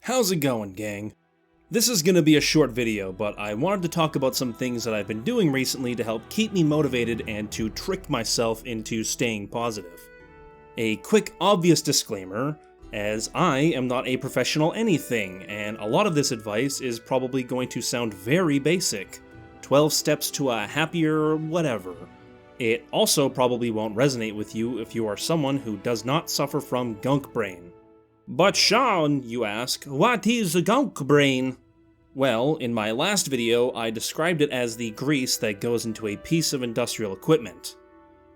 How's it going, gang? This is gonna be a short video, but I wanted to talk about some things that I've been doing recently to help keep me motivated and to trick myself into staying positive. A quick, obvious disclaimer, as I am not a professional anything, and a lot of this advice is probably going to sound very basic. 12 steps to a happier whatever. It also probably won't resonate with you if you are someone who does not suffer from Gunk Brain. But Sean, you ask, what is a Gunk Brain? Well, in my last video, I described it as the grease that goes into a piece of industrial equipment.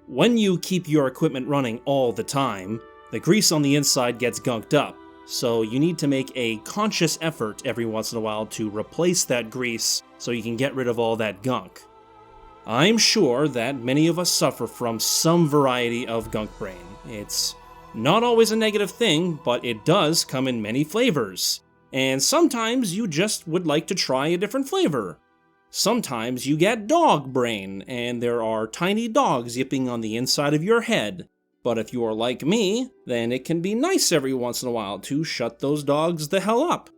When you keep your equipment running all the time, the grease on the inside gets gunked up, so you need to make a conscious effort every once in a while to replace that grease so you can get rid of all that gunk. I'm sure that many of us suffer from some variety of Gunk Brain. It's not always a negative thing, but it does come in many flavors. And sometimes you just would like to try a different flavor. Sometimes you get dog brain, and there are tiny dogs yipping on the inside of your head. But if you're like me, then it can be nice every once in a while to shut those dogs the hell up.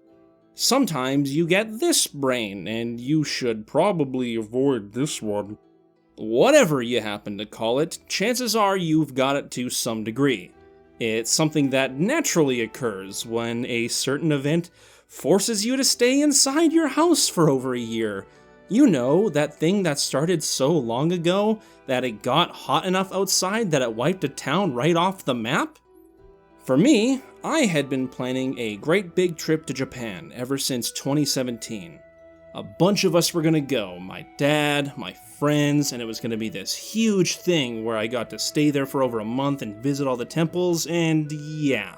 Sometimes you get this brain, and you should probably avoid this one. Whatever you happen to call it, chances are you've got it to some degree. It's something that naturally occurs when a certain event forces you to stay inside your house for over a year. You know, that thing that started so long ago that it got hot enough outside that it wiped a town right off the map? For me, I had been planning a great big trip to Japan ever since 2017. A bunch of us were gonna go, my dad, my friends, and it was gonna be this huge thing where I got to stay there for over a month and visit all the temples, and yeah.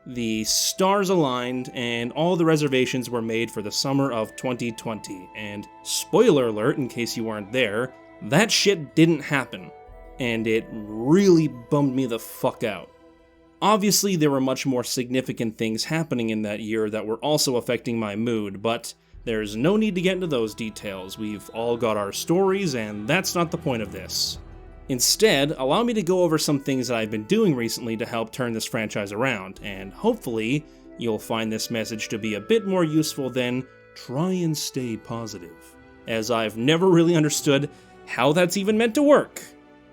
The stars aligned, and all the reservations were made for the summer of 2020, and spoiler alert in case you weren't there, that shit didn't happen, and it really bummed me the fuck out. Obviously, there were much more significant things happening in that year that were also affecting my mood, but there's no need to get into those details. We've all got our stories, and that's not the point of this. Instead, allow me to go over some things that I've been doing recently to help turn this franchise around, and hopefully, you'll find this message to be a bit more useful than try and stay positive, as I've never really understood how that's even meant to work.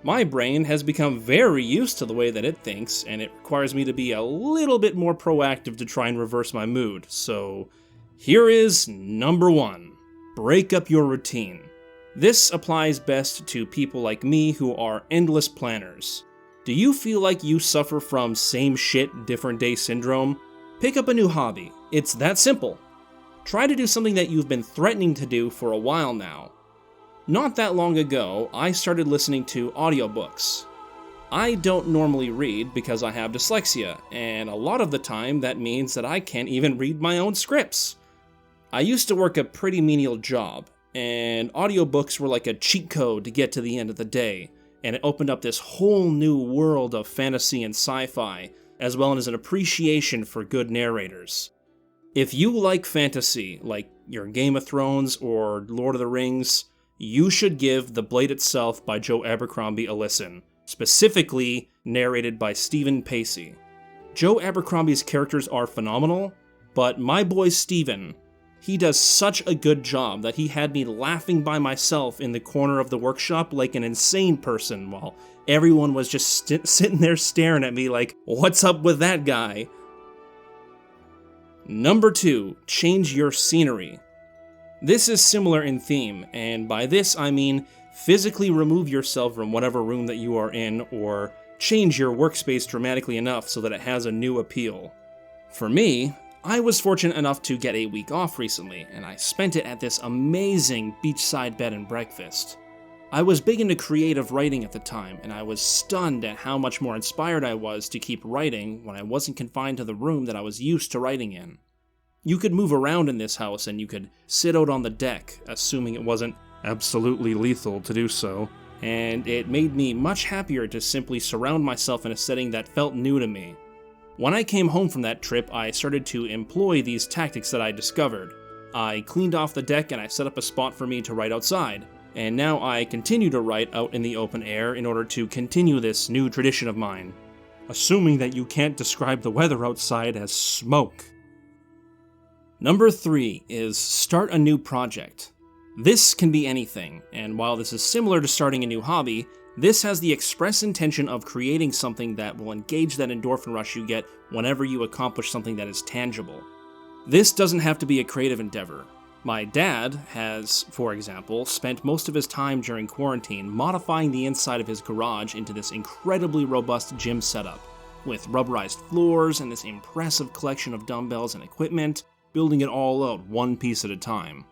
My brain has become very used to the way that it thinks, and it requires me to be a little bit more proactive to try and reverse my mood, so here is number 1. Break up your routine. This applies best to people like me who are endless planners. Do you feel like you suffer from same shit, different day syndrome? Pick up a new hobby. It's that simple. Try to do something that you've been threatening to do for a while now. Not that long ago, I started listening to audiobooks. I don't normally read because I have dyslexia, and a lot of the time that means that I can't even read my own scripts. I used to work a pretty menial job, and audiobooks were like a cheat code to get to the end of the day, and it opened up this whole new world of fantasy and sci-fi, as well as an appreciation for good narrators. If you like fantasy, like your Game of Thrones or Lord of the Rings, you should give The Blade Itself by Joe Abercrombie a listen, specifically narrated by Stephen Pacey. Joe Abercrombie's characters are phenomenal, but my boy Stephen, he does such a good job that he had me laughing by myself in the corner of the workshop like an insane person while everyone was just sitting there staring at me like, what's up with that guy? Number 2, change your scenery. This is similar in theme, and by this I mean physically remove yourself from whatever room that you are in or change your workspace dramatically enough so that it has a new appeal. For me, I was fortunate enough to get a week off recently, and I spent it at this amazing beachside bed and breakfast. I was big into creative writing at the time, and I was stunned at how much more inspired I was to keep writing when I wasn't confined to the room that I was used to writing in. You could move around in this house, and you could sit out on the deck, assuming it wasn't absolutely lethal to do so, and it made me much happier to simply surround myself in a setting that felt new to me. When I came home from that trip, I started to employ these tactics that I discovered. I cleaned off the deck and I set up a spot for me to write outside, and now I continue to write out in the open air in order to continue this new tradition of mine. Assuming that you can't describe the weather outside as smoke. Number 3 is start a new project. This can be anything, and while this is similar to starting a new hobby, this has the express intention of creating something that will engage that endorphin rush you get whenever you accomplish something that is tangible. This doesn't have to be a creative endeavor. My dad has, for example, spent most of his time during quarantine modifying the inside of his garage into this incredibly robust gym setup, with rubberized floors and this impressive collection of dumbbells and equipment, building it all out one piece at a time.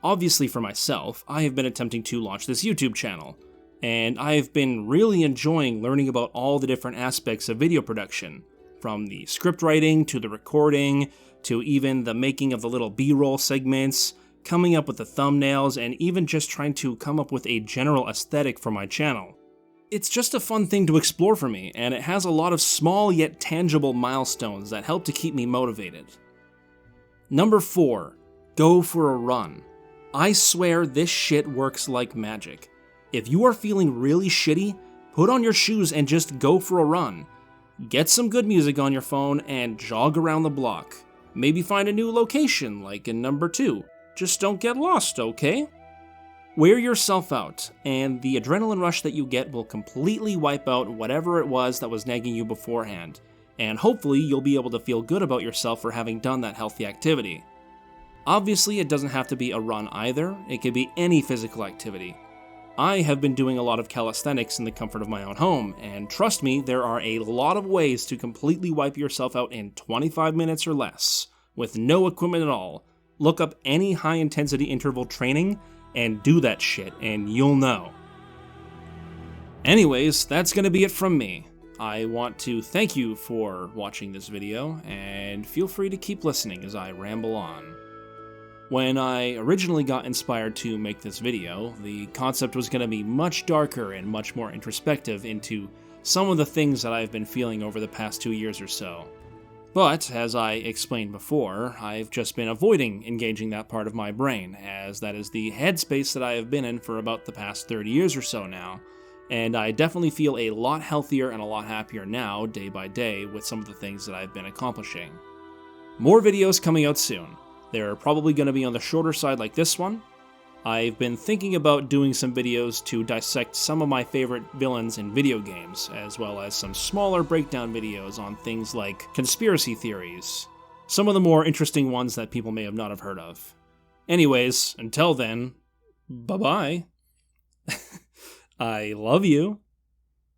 Obviously for myself, I have been attempting to launch this YouTube channel, and I have been really enjoying learning about all the different aspects of video production, from the script writing to the recording, to even the making of the little B-roll segments, coming up with the thumbnails, and even just trying to come up with a general aesthetic for my channel. It's just a fun thing to explore for me, and it has a lot of small yet tangible milestones that help to keep me motivated. Number 4, go for a run. I swear this shit works like magic. If you are feeling really shitty, put on your shoes and just go for a run. Get some good music on your phone and jog around the block. Maybe find a new location, like in number 2. Just don't get lost, okay? Wear yourself out, and the adrenaline rush that you get will completely wipe out whatever it was that was nagging you beforehand, and hopefully you'll be able to feel good about yourself for having done that healthy activity. Obviously, it doesn't have to be a run either, it could be any physical activity. I have been doing a lot of calisthenics in the comfort of my own home, and trust me, there are a lot of ways to completely wipe yourself out in 25 minutes or less, with no equipment at all. Look up any high-intensity interval training, and do that shit, and you'll know. Anyways, that's gonna be it from me. I want to thank you for watching this video, and feel free to keep listening as I ramble on. When I originally got inspired to make this video, the concept was going to be much darker and much more introspective into some of the things that I've been feeling over the past 2 years or so. But, as I explained before, I've just been avoiding engaging that part of my brain, as that is the headspace that I have been in for about the past 30 years or so now, and I definitely feel a lot healthier and a lot happier now, day by day, with some of the things that I've been accomplishing. More videos coming out soon. They're probably going to be on the shorter side like this one. I've been thinking about doing some videos to dissect some of my favorite villains in video games, as well as some smaller breakdown videos on things like conspiracy theories, some of the more interesting ones that people may not have heard of. Anyways, until then, bye-bye. I love you.